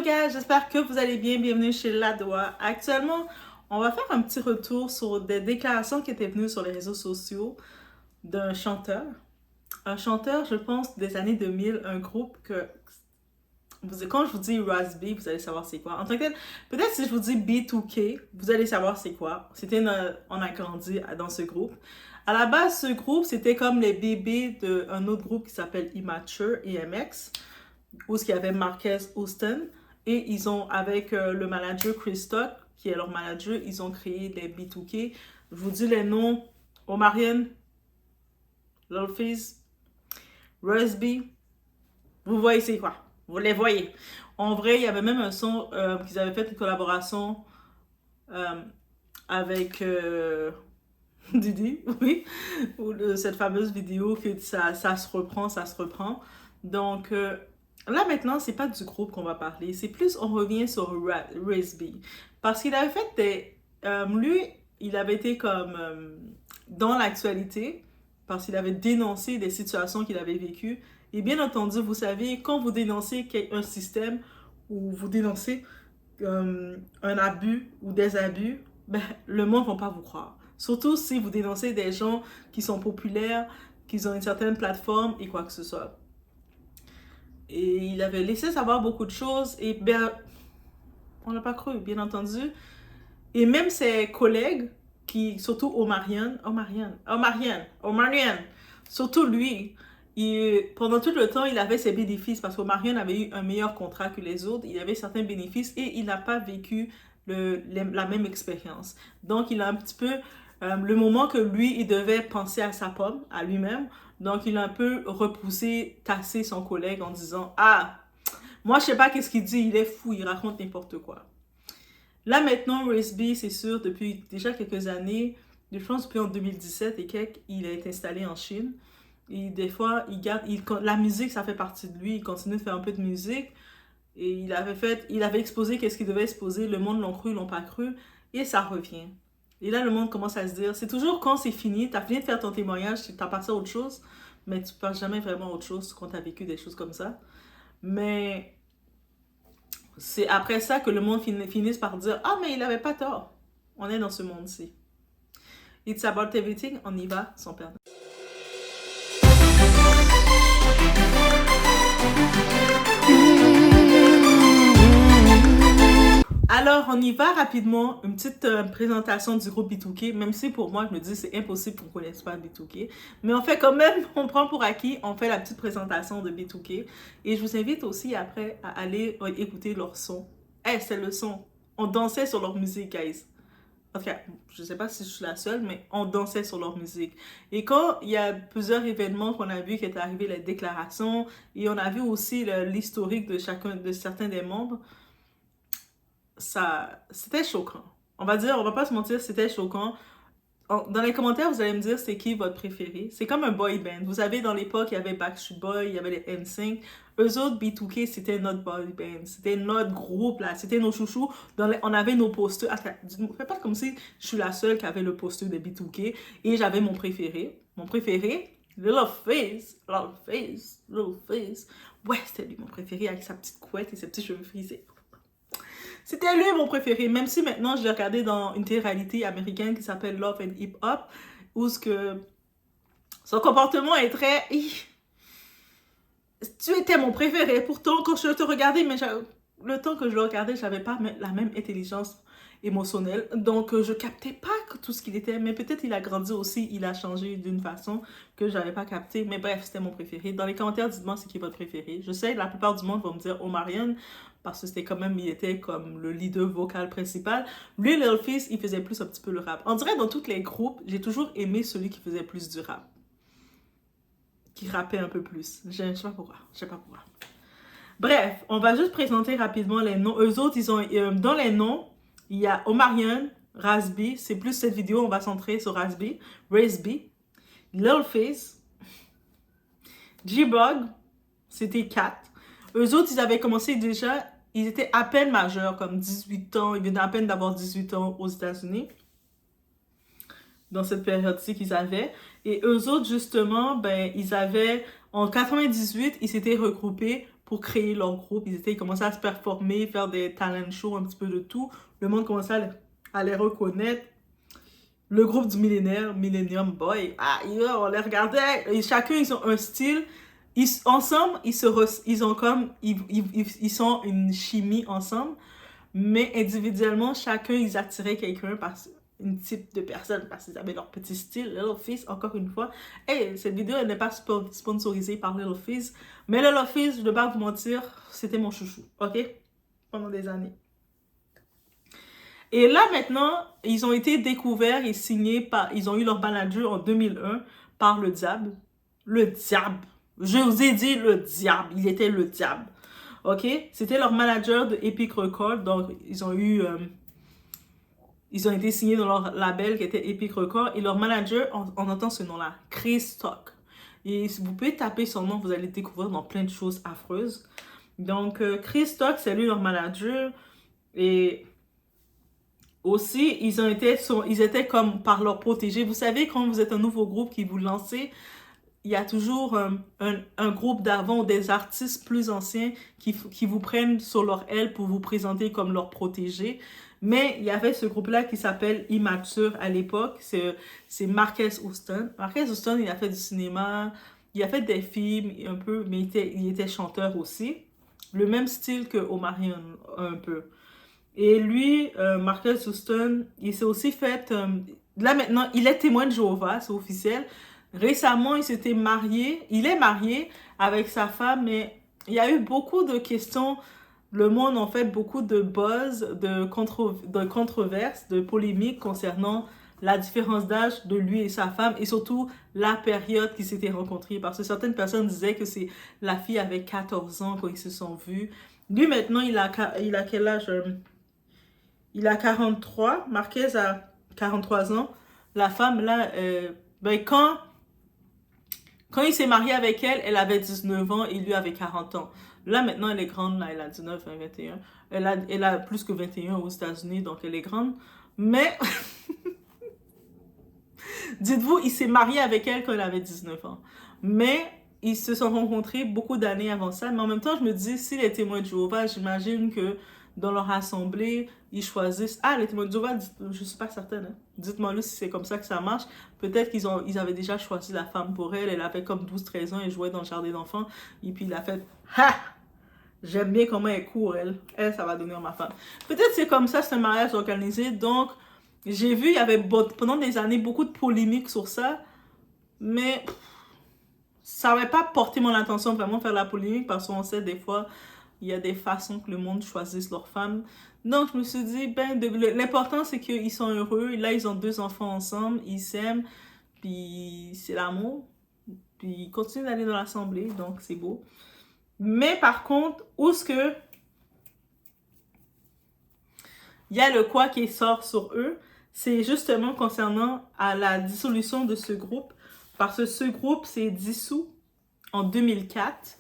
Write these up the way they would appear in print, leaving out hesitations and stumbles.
Hello guys, j'espère que vous allez bien. Bienvenue chez Ladoa. Actuellement, on va faire un petit retour sur des déclarations qui étaient venues sur les réseaux sociaux d'un chanteur. Un chanteur, je pense, des années 2000, un groupe que... Quand je vous dis Rasby, vous allez savoir c'est quoi. En tant que tel, peut-être si je vous dis B2K, vous allez savoir c'est quoi. On a grandi dans ce groupe. À la base, ce groupe, c'était comme les bébés d'un autre groupe qui s'appelle Immature, IMX, où il y avait Marquez Houston. Et ils ont, avec le manager Chris Stock, qui est leur manager, ils ont créé les B2K. Je vous dis les noms: Omarion, Lil Fizz, Rasby. Vous voyez c'est quoi? Vous les voyez. En vrai, il y avait même un son qu'ils avaient fait une collaboration avec Didi, oui, ou cette fameuse vidéo que ça se reprend, ça se reprend. Donc là maintenant, c'est pas du groupe qu'on va parler, c'est plus on revient sur Rasby. Parce qu'il avait fait des... lui, il avait été comme dans l'actualité parce qu'il avait dénoncé des situations qu'il avait vécues. Et bien entendu, vous savez, quand vous dénoncez un système ou vous dénoncez un abus ou des abus, ben, le monde ne va pas vous croire. Surtout si vous dénoncez des gens qui sont populaires, qui ont une certaine plateforme et quoi que ce soit. Et il avait laissé savoir beaucoup de choses et ben, on l'a pas cru, bien entendu. Et même ses collègues, surtout Omarion, surtout lui, pendant tout le temps, il avait ses bénéfices parce qu'Omarion avait eu un meilleur contrat que les autres, il avait certains bénéfices et il n'a pas vécu la même expérience. Donc, il a un petit peu, le moment que lui, il devait penser à sa pomme, à lui-même, donc il a un peu repoussé, tassé son collègue en disant « Ah, moi je sais pas qu'est-ce qu'il dit, il est fou, il raconte n'importe quoi. » Là maintenant, Rasby, c'est sûr, depuis déjà quelques années, je pense depuis en 2017 et quelques, il est installé en Chine. Et des fois, la musique, ça fait partie de lui. Il continue de faire un peu de musique. Et il avait exposé qu'est-ce qu'il devait exposer. Le monde l'ont cru, l'ont pas cru. Et ça revient. Et là, le monde commence à se dire, c'est toujours quand c'est fini, t'as fini de faire ton témoignage, t'as passé à autre chose, mais tu passes jamais vraiment à autre chose quand t'as vécu des choses comme ça. Mais c'est après ça que le monde finisse par dire « Ah, mais il avait pas tort. » On est dans ce monde-ci. It's about everything. On y va sans perdre. Alors, on y va rapidement. Une petite présentation du groupe B2K, même si pour moi, je me dis c'est impossible qu'on ne connaisse pas B2K. Mais on fait quand même, on prend pour acquis, on fait la petite présentation de B2K. Et je vous invite aussi après à aller écouter leur son. C'est le son. On dansait sur leur musique, guys. En tout cas, je ne sais pas si je suis la seule, mais on dansait sur leur musique. Et quand il y a plusieurs événements qu'on a vu qui étaient arrivés, les déclarations, et on a vu aussi l'historique de certains des membres, c'était choquant. On va pas se mentir, c'était choquant. Dans les commentaires, vous allez me dire c'est qui votre préféré. C'est comme un boy band. Vous savez, dans l'époque, il y avait Backstreet Boys, il y avait les NSYNC. Eux autres, B2K, c'était notre boy band. C'était notre groupe, là. C'était nos chouchous. On avait nos posters. Attends, fais pas comme si je suis la seule qui avait le poster de B2K. Et j'avais mon préféré. Mon préféré, Lil Fizz. Ouais, c'était lui mon préféré avec sa petite couette et ses petits cheveux frisés. C'était lui mon préféré, même si maintenant je l'ai regardé dans une télé-réalité américaine qui s'appelle Love and Hip Hop, où son comportement est très... Tu étais mon préféré, pourtant quand je te regardais, mais le temps que je le regardais, j'avais pas la même intelligence émotionnelle, donc je captais pas tout ce qu'il était, mais peut-être il a grandi aussi, il a changé d'une façon que j'avais pas capté, mais bref, c'était mon préféré. Dans les commentaires, dites-moi c'est qui est votre préféré. Je sais, la plupart du monde va me dire Omarion, parce que c'était quand même, il était comme le leader vocal principal. Lui, Lil Fizz, il faisait plus un petit peu le rap. On dirait dans tous les groupes, j'ai toujours aimé celui qui faisait plus du rap. Qui rappait un peu plus. Je sais pas pourquoi. Bref, on va juste présenter rapidement les noms. Eux autres, ils ont, dans les noms, il y a Omarion, Rasby. C'est plus cette vidéo, on va centrer sur Rasby. Lil Fizz, G-Bug, c'était 4. Eux autres, ils avaient commencé déjà, ils étaient à peine majeurs, comme 18 ans. Ils venaient à peine d'avoir 18 ans aux États-Unis. Dans cette période-ci qu'ils avaient. Et eux autres, justement, ben, ils avaient, en 98, ils s'étaient regroupés pour créer leur groupe. Ils commençaient à se performer, faire des talent shows, un petit peu de tout. Le monde commençait à les reconnaître. Le groupe du millénaire, Millennium Boy, on les regardait, et chacun, ils ont un style. Ensemble, ils ont comme, ils sont une chimie ensemble, mais individuellement, chacun, ils attiraient quelqu'un un type de personne, parce qu'ils avaient leur petit style. Little Fizz, encore une fois. Hey, cette vidéo, elle n'est pas sponsorisée par Little Fizz, mais Little Fizz, je ne vais pas vous mentir, c'était mon chouchou, ok? Pendant des années. Et là, maintenant, ils ont été découverts et signés ils ont eu leur manager en 2001 par le diable. Le diable. Je vous ai dit le diable. Il était le diable. OK? C'était leur manager de Epic Records. Donc, ils ont été signés dans leur label qui était Epic Records. Et leur manager, on entend ce nom-là, Chris Stock. Et si vous pouvez taper son nom, vous allez découvrir dans plein de choses affreuses. Donc, Chris Stock, c'est lui leur manager. Et aussi, ils étaient comme par leur protégés. Vous savez, quand vous êtes un nouveau groupe qui vous lancez, il y a toujours un groupe d'avant ou des artistes plus anciens qui vous prennent sur leur aile pour vous présenter comme leur protégé. Mais il y avait ce groupe-là qui s'appelle Immature à l'époque. C'est Marques Houston. Marques Houston, il a fait du cinéma, il a fait des films un peu, mais il était chanteur aussi. Le même style que Omarion, un peu. Et lui, Marques Houston, il s'est aussi fait... là maintenant, il est témoin de Jéhovah, c'est officiel. Récemment, il est marié avec sa femme, mais il y a eu beaucoup de questions. Le monde en fait beaucoup de buzz, de controverses, de polémiques concernant la différence d'âge de lui et sa femme et surtout la période qu'ils s'étaient rencontrés. Parce que certaines personnes disaient que c'est la fille avait 14 ans quand ils se sont vus. Lui maintenant, il a quel âge? Il a 43, Marquez a 43 ans. La femme, là, quand il s'est marié avec elle, elle avait 19 ans et lui avait 40 ans. Là, maintenant, elle est grande, là, elle a 19, 20, 21. Elle a plus que 21 aux États-Unis, donc elle est grande. Mais, dites-vous, il s'est marié avec elle quand elle avait 19 ans. Mais, ils se sont rencontrés beaucoup d'années avant ça. Mais en même temps, je me dis, si les témoins de Jéhovah, j'imagine que dans leur assemblée, ils choisissent... Ah, les témoins de Jéhovah, je ne suis pas certaine. Hein. Dites-moi si c'est comme ça que ça marche. Peut-être ils avaient déjà choisi la femme pour elle. Elle avait comme 12-13 ans et jouait dans le jardin d'enfants. Et puis il a fait... Ha! J'aime bien comment elle court, elle. Elle, ça va devenir ma femme. Peut-être c'est comme ça, c'est un mariage organisé. Donc, j'ai vu, il y avait pendant des années beaucoup de polémiques sur ça. Mais ça n'avait pas porté mon attention vraiment faire la polémique parce qu'on sait des fois... Il y a des façons que le monde choisisse leur femme. Donc, je me suis dit, l'important, c'est qu'ils sont heureux. Là, ils ont 2 enfants ensemble. Ils s'aiment. Puis, c'est l'amour. Puis, ils continuent d'aller dans l'assemblée. Donc, c'est beau. Mais, par contre, où est-ce que il y a le quoi qui sort sur eux? C'est justement concernant à la dissolution de ce groupe. Parce que ce groupe s'est dissous en 2004.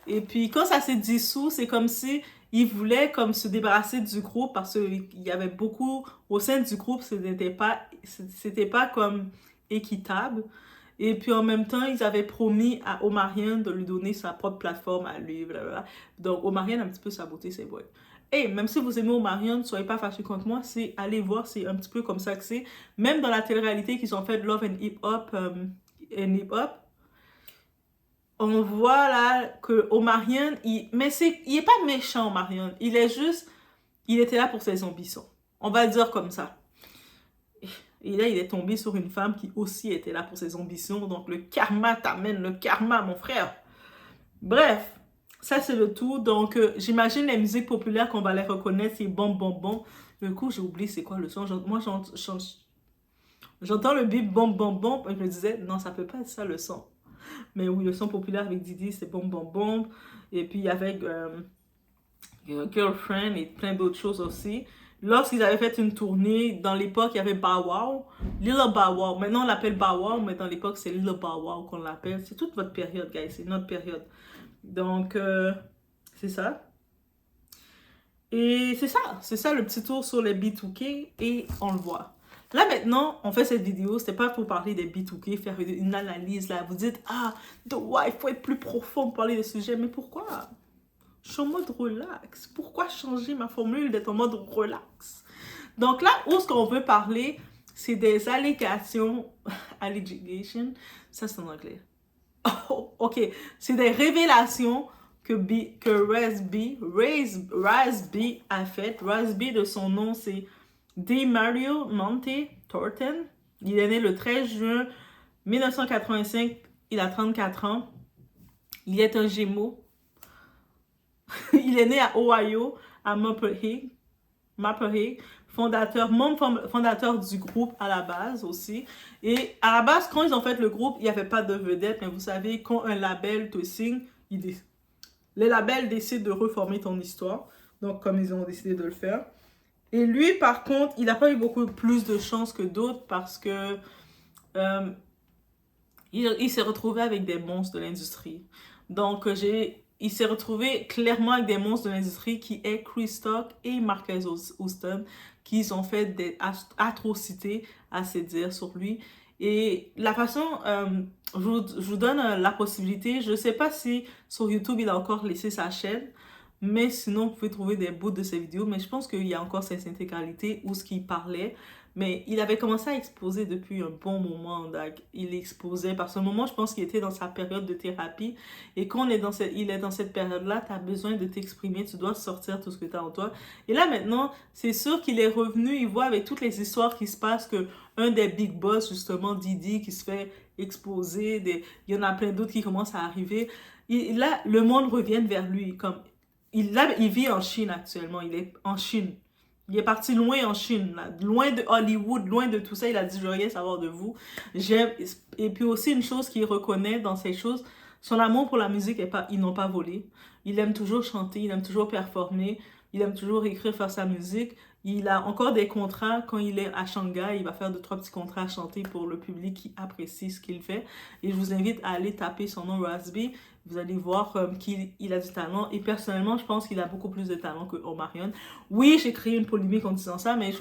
Et puis, quand ça s'est dissous, c'est comme si ils voulaient comme se débarrasser du groupe parce qu'il y avait beaucoup... Au sein du groupe, c'était pas comme équitable. Et puis, en même temps, ils avaient promis à Omarion de lui donner sa propre plateforme à lui. Blablabla. Donc, Omarion a un petit peu saboté ses boys. Et même si vous aimez Omarion, ne soyez pas fâchés contre moi. Allez voir, c'est un petit peu comme ça que c'est. Même dans la télé-réalité qu'ils ont fait Love and Hip Hop, on voit là que Omarion, il est pas méchant, Omarion. Il était là pour ses ambitions. On va le dire comme ça. Et là, il est tombé sur une femme qui aussi était là pour ses ambitions. Donc, le karma t'amène le karma, mon frère. Bref, ça c'est le tout. Donc, j'imagine les musiques populaires qu'on va les reconnaître, c'est bon, bon, bon. Du coup, j'ai oublié c'est quoi le son. Moi, j'entends le beat bon, bon, bon. Et je me disais, non, ça peut pas être ça le son. Mais oui, le son populaire avec Didi, c'est Bomb Bomb Bomb. Et puis avec Girlfriend et plein d'autres choses aussi. Lorsqu'ils avaient fait une tournée, dans l'époque, il y avait Bow Wow. Little Bow Wow. Maintenant, on l'appelle Bow Wow, mais dans l'époque, c'est Little Bow Wow qu'on l'appelle. C'est toute votre période, guys. C'est notre période. Donc, c'est ça. Et c'est ça. C'est ça le petit tour sur les B2K. Et on le voit. Là, maintenant, on fait cette vidéo, c'était pas pour parler des B2K, faire une analyse, là. Vous dites, ah, il faut être plus profond pour parler de ce sujet. Mais pourquoi? Je suis en mode relax. Pourquoi changer ma formule d'être en mode relax? Donc là, où ce qu'on veut parler, c'est des allégations, allegation, ça c'est en anglais. Oh, ok, c'est des révélations que Raz B a faites. Raz B, de son nom, c'est DeMario Monte Thornton. Il est né le 13 juin 1985. Il a 34 ans. Il est un Gémeaux. Il est né à Ohio, à Maplehead, membre fondateur du groupe à la base aussi. Et à la base, quand ils ont fait le groupe, il n'y avait pas de vedette, mais vous savez, quand un label te signe, les labels décident de reformer ton histoire. Donc, comme ils ont décidé de le faire. Et lui, par contre, il n'a pas eu beaucoup plus de chance que d'autres parce que euh, il s'est retrouvé avec des monstres de l'industrie. Donc, il s'est retrouvé clairement avec des monstres de l'industrie qui est Chris Stock et Marquez Houston, qui ont fait des atrocités, à se dire, sur lui. Et la façon, je vous donne la possibilité, je ne sais pas si sur YouTube il a encore laissé sa chaîne, mais sinon vous pouvez trouver des bouts de ses vidéos, mais je pense qu'il y a encore cette intégralité où ce qu'il parlait. Mais il avait commencé à exposer depuis un bon moment. Donc, il exposait. Parce qu'à un moment, je pense qu'il était dans sa période de thérapie. Et quand il est dans cette période-là, tu as besoin de t'exprimer. Tu dois sortir tout ce que tu as en toi. Et là, maintenant, c'est sûr qu'il est revenu. Il voit avec toutes les histoires qui se passent que un des big boss, justement, Didi, qui se fait exposer. Il y en a plein d'autres qui commencent à arriver. Là, le monde revient vers lui. Il vit en Chine actuellement. Il est en Chine. Il est parti loin en Chine, là, loin de Hollywood, loin de tout ça. Il a dit, je veux rien savoir de vous. J'aime. Et puis aussi, une chose qu'il reconnaît dans ces choses, son amour pour la musique, ils n'ont pas volé. Il aime toujours chanter, il aime toujours performer, il aime toujours écrire, faire sa musique. Il a encore des contrats quand il est à Shanghai. Il va faire 2, 3 petits contrats à chanter pour le public qui apprécie ce qu'il fait. Et je vous invite à aller taper son nom Raspy. Vous allez voir qu'il a du talent. Et personnellement, je pense qu'il a beaucoup plus de talent que Omarion. Oui, j'ai créé une polémique en disant ça, mais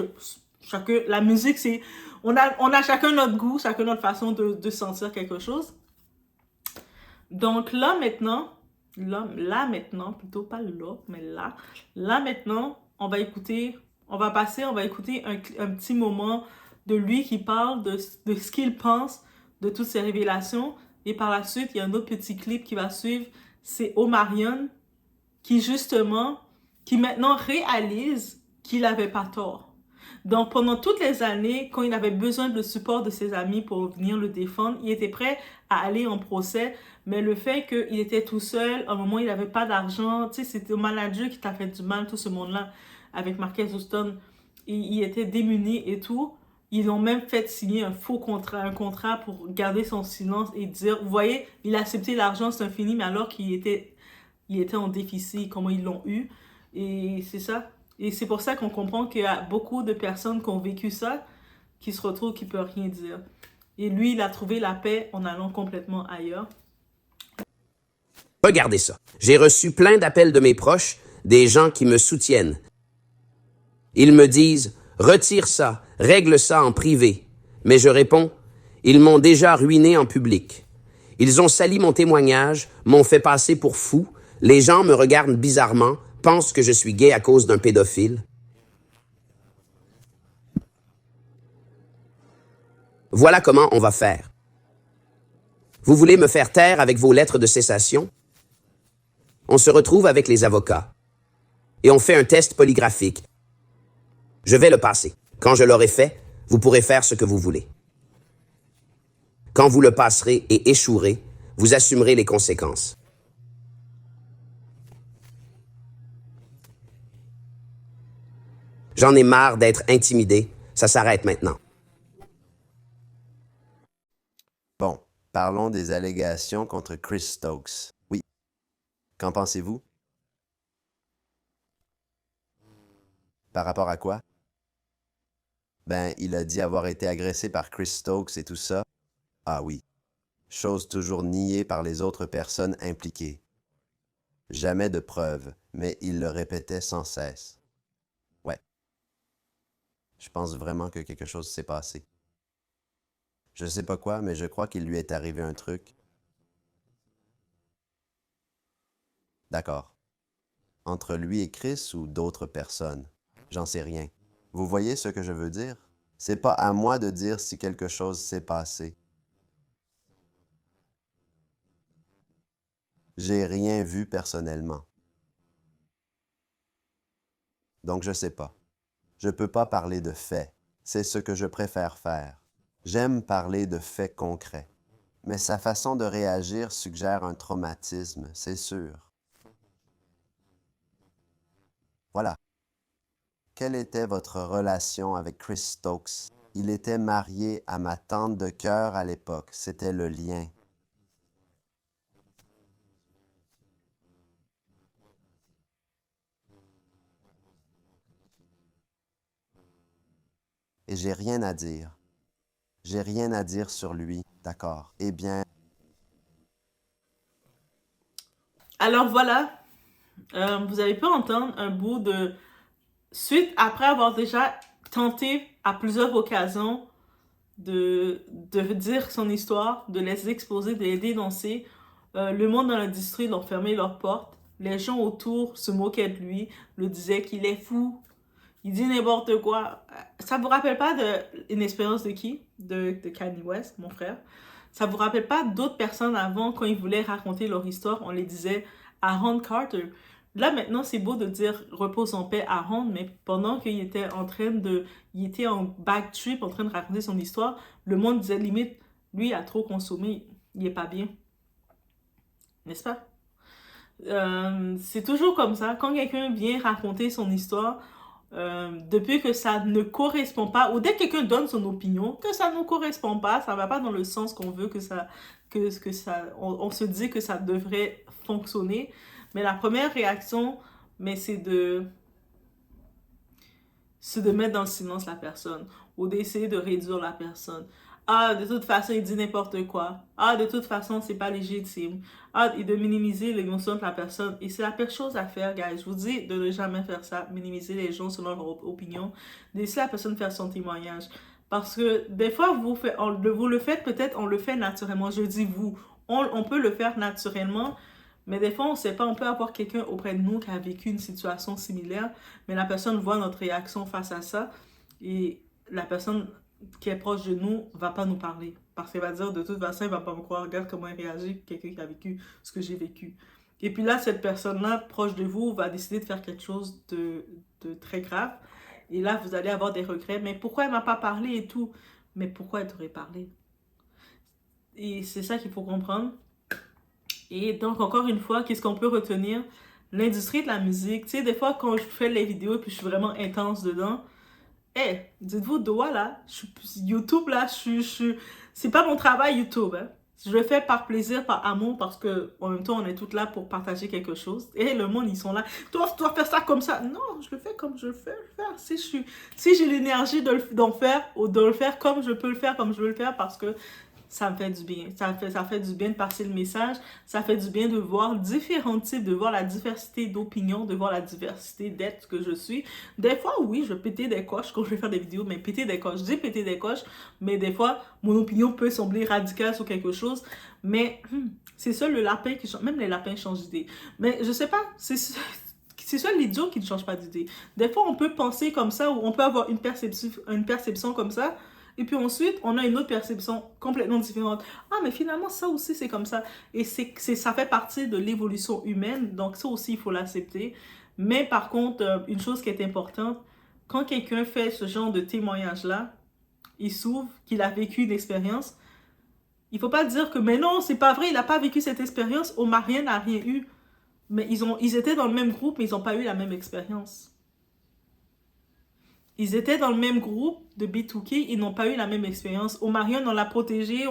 la musique, c'est... On a chacun notre goût, chacun notre façon de sentir quelque chose. Donc là maintenant, plutôt pas là, mais là maintenant, on va écouter un petit moment de lui qui parle de ce qu'il pense de toutes ces révélations. Et par la suite, il y a un autre petit clip qui va suivre. C'est Omarion qui maintenant réalise qu'il n'avait pas tort. Donc, pendant toutes les années, quand il avait besoin de support de ses amis pour venir le défendre, il était prêt à aller en procès. Mais le fait qu'il était tout seul, à un moment, il n'avait pas d'argent. Tu sais, c'était le manager qui t'a fait du mal, tout ce monde-là, avec Marquez Houston. Il était démuni et tout. Ils ont même fait signer un faux contrat, un contrat pour garder son silence et dire, vous voyez, il a accepté l'argent, c'est infini, mais alors il était en déficit, comment ils l'ont eu. Et c'est ça. Et c'est pour ça qu'on comprend qu'il y a beaucoup de personnes qui ont vécu ça, qui se retrouvent, qui ne peuvent rien dire. Et lui, il a trouvé la paix en allant complètement ailleurs. Regardez ça. J'ai reçu plein d'appels de mes proches, des gens qui me soutiennent. Ils me disent, retire ça, règle ça en privé. Mais je réponds, ils m'ont déjà ruiné en public. Ils ont sali mon témoignage, m'ont fait passer pour fou. Les gens me regardent bizarrement, pensent que je suis gay à cause d'un pédophile. Voilà comment on va faire. Vous voulez me faire taire avec vos lettres de cessation? On se retrouve avec les avocats. Et on fait un test polygraphique. Je vais le passer. Quand je l'aurai fait, vous pourrez faire ce que vous voulez. Quand vous le passerez et échouerez, vous assumerez les conséquences. J'en ai marre d'être intimidé. Ça s'arrête maintenant. Bon, parlons des allégations contre Chris Stokes. Oui. Qu'en pensez-vous? Par rapport à quoi? Ben, il a dit avoir été agressé par Chris Stokes et tout ça. Ah oui. Chose toujours niée par les autres personnes impliquées. Jamais de preuves, mais il le répétait sans cesse. Ouais. Je pense vraiment que quelque chose s'est passé. Je sais pas quoi, mais je crois qu'il lui est arrivé un truc. D'accord. Entre lui et Chris ou d'autres personnes? J'en sais rien. Vous voyez ce que je veux dire? C'est pas à moi de dire si quelque chose s'est passé. J'ai rien vu personnellement. Donc je sais pas. Je peux pas parler de faits. C'est ce que je préfère faire. J'aime parler de faits concrets. Mais sa façon de réagir suggère un traumatisme, c'est sûr. Voilà. Quelle était votre relation avec Chris Stokes? Il était marié à ma tante de cœur à l'époque. C'était le lien. Et j'ai rien à dire. J'ai rien à dire sur lui. D'accord. Eh bien, Alors voilà, vous avez pu entendre un bout de suite après avoir déjà tenté à plusieurs occasions de dire son histoire, de les exposer, de les dénoncer. Le monde dans l'industrie l'ont fermé leurs portes. Les gens autour se moquaient de lui, le disaient qu'il est fou, il dit n'importe quoi. Ça vous rappelle pas une expérience de qui? De Kanye West, mon frère. Ça vous rappelle pas d'autres personnes avant, quand ils voulaient raconter leur histoire, on les disait Aaron Carter. Là, maintenant, c'est beau de dire repose en paix Aaron, mais pendant qu'il était en train de... Il était en back trip, en train de raconter son histoire, le monde disait limite, lui a trop consommé, il est pas bien. N'est-ce pas? C'est toujours comme ça. Quand quelqu'un vient raconter son histoire, depuis que ça ne correspond pas, ou dès que quelqu'un donne son opinion, que ça ne correspond pas, ça ne va pas dans le sens qu'on veut que ça, on se dit que ça devrait fonctionner. Mais la première réaction, mais c'est de mettre dans le silence la personne ou d'essayer de réduire la personne. Ah, de toute façon, il dit n'importe quoi. Ah, de toute façon, c'est pas légitime. Ah, et de minimiser l'émotion de la personne. Et c'est la pire chose à faire, guys. Je vous dis de ne jamais faire ça. Minimiser les gens selon leur opinion. Laissez la personne faire son témoignage. Parce que des fois, vous le faites peut-être, on le fait naturellement. Je dis vous. On peut le faire naturellement. Mais des fois, on ne sait pas, on peut avoir quelqu'un auprès de nous qui a vécu une situation similaire, mais la personne voit notre réaction face à ça et la personne qui est proche de nous va pas nous parler. Parce qu'elle va dire, de toute façon, elle va pas me croire, regarde comment elle réagit, quelqu'un qui a vécu ce que j'ai vécu. Et puis là, cette personne-là, proche de vous, va décider de faire quelque chose de très grave. Et là, vous allez avoir des regrets. Mais pourquoi elle m'a pas parlé et tout? Mais pourquoi elle t'aurait parlé? Et c'est ça qu'il faut comprendre. Et donc, encore une fois, qu'est-ce qu'on peut retenir? L'industrie de la musique. Tu sais, des fois, quand je fais les vidéos et puis je suis vraiment intense dedans, dites-vous, Doa, là, YouTube, là, c'est pas mon travail, YouTube, hein. Je le fais par plaisir, par amour, parce que en même temps, on est toutes là pour partager quelque chose. Et le monde, ils sont là. Tu dois faire ça comme ça. Non, je le fais comme je le fais. Si j'ai l'énergie d'en faire, ou de le faire comme je peux le faire, comme je veux le faire, parce que ça me fait du bien. Ça fait du bien de passer le message. Ça fait du bien de voir différents types, de voir la diversité d'opinions, de voir la diversité d'être que je suis. Des fois, oui, je vais péter des coches quand je vais faire des vidéos, mais péter des coches. Je dis péter des coches, mais des fois, mon opinion peut sembler radicale sur quelque chose. Mais c'est ça le lapin qui change. Même les lapins changent d'idée. Mais je sais pas, c'est seul l'idiot qui ne change pas d'idée. Des fois, on peut penser comme ça, ou on peut avoir une perception comme ça, et puis ensuite, on a une autre perception complètement différente. Ah, mais finalement, ça aussi, c'est comme ça. Et ça fait partie de l'évolution humaine, donc ça aussi, il faut l'accepter. Mais par contre, une chose qui est importante, quand quelqu'un fait ce genre de témoignage-là, il s'ouvre, qu'il a vécu une expérience, il faut pas dire que, mais non, c'est pas vrai, il n'a pas vécu cette expérience, Omarion n'a rien eu. Mais ils étaient dans le même groupe, mais ils n'ont pas eu la même expérience. Ils étaient dans le même groupe de B2K, ils n'ont pas eu la même expérience. Omarion, on l'a protégé,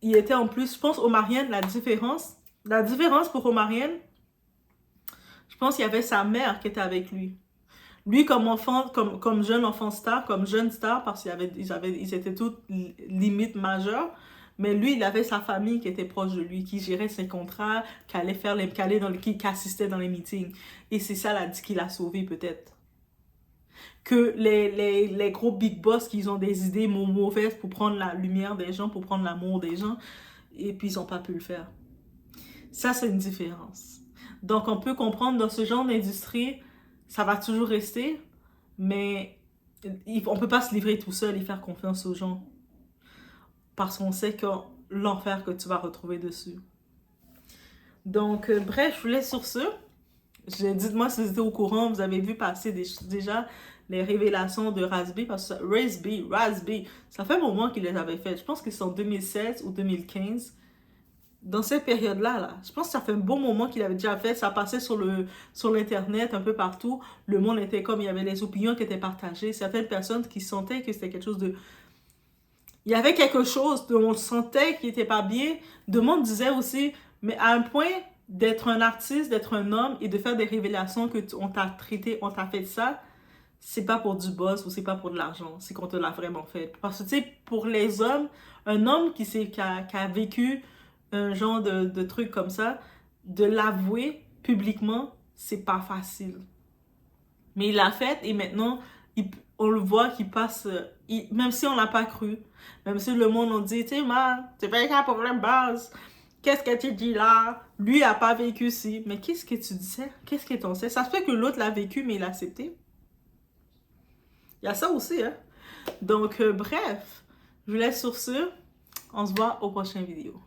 il était en plus, je pense, Omarion, la différence pour Omarion, je pense qu'il y avait sa mère qui était avec lui. Lui, comme enfant, comme jeune enfant star, comme jeune star, parce qu'ils étaient tous limite majeurs, mais lui, il avait sa famille qui était proche de lui, qui gérait ses contrats, qui assistait dans les meetings. Et c'est ça qui l'a sauvé peut-être. Que les gros big boss qui ont des idées mauvaises pour prendre la lumière des gens, pour prendre l'amour des gens, et puis ils n'ont pas pu le faire. Ça, c'est une différence. Donc, on peut comprendre dans ce genre d'industrie, ça va toujours rester, mais on peut pas se livrer tout seul et faire confiance aux gens. Parce qu'on sait que l'enfer que tu vas retrouver dessus. Donc, bref, je vous laisse sur ce. Dites-moi si vous étiez au courant, vous avez vu passer déjà les révélations de Raz-B, parce que Raz-B, ça fait un moment qu'il les avait faites. Je pense que c'est en 2016 ou 2015. Dans cette période-là, là, je pense que ça fait un bon moment qu'il avait déjà fait. Ça passait sur l'Internet, un peu partout. Le monde était comme, il y avait les opinions qui étaient partagées. Certaines personnes qui sentaient que c'était quelque chose de... Il y avait quelque chose dont on sentait qui n'était pas bien. Le monde disait aussi, mais à un point d'être un artiste, d'être un homme et de faire des révélations que on t'a traité, on t'a fait ça, c'est pas pour du buzz ou c'est pas pour de l'argent, c'est qu'on te l'a vraiment fait. Parce que tu sais, pour les hommes, un homme qui a vécu un genre de truc comme ça, de l'avouer publiquement, c'est pas facile. Mais il l'a fait et maintenant, on le voit qu'il passe, même si on l'a pas cru, même si le monde on dit, tu sais, c'est pas un problème base. Qu'est-ce que tu dis là? Lui a pas vécu si. Mais qu'est-ce que tu disais? Qu'est-ce que t'en sais? Ça se fait que l'autre l'a vécu, mais il l'a accepté. Il y a ça aussi, hein? Donc, bref, je vous laisse sur ce. On se voit au prochain vidéo.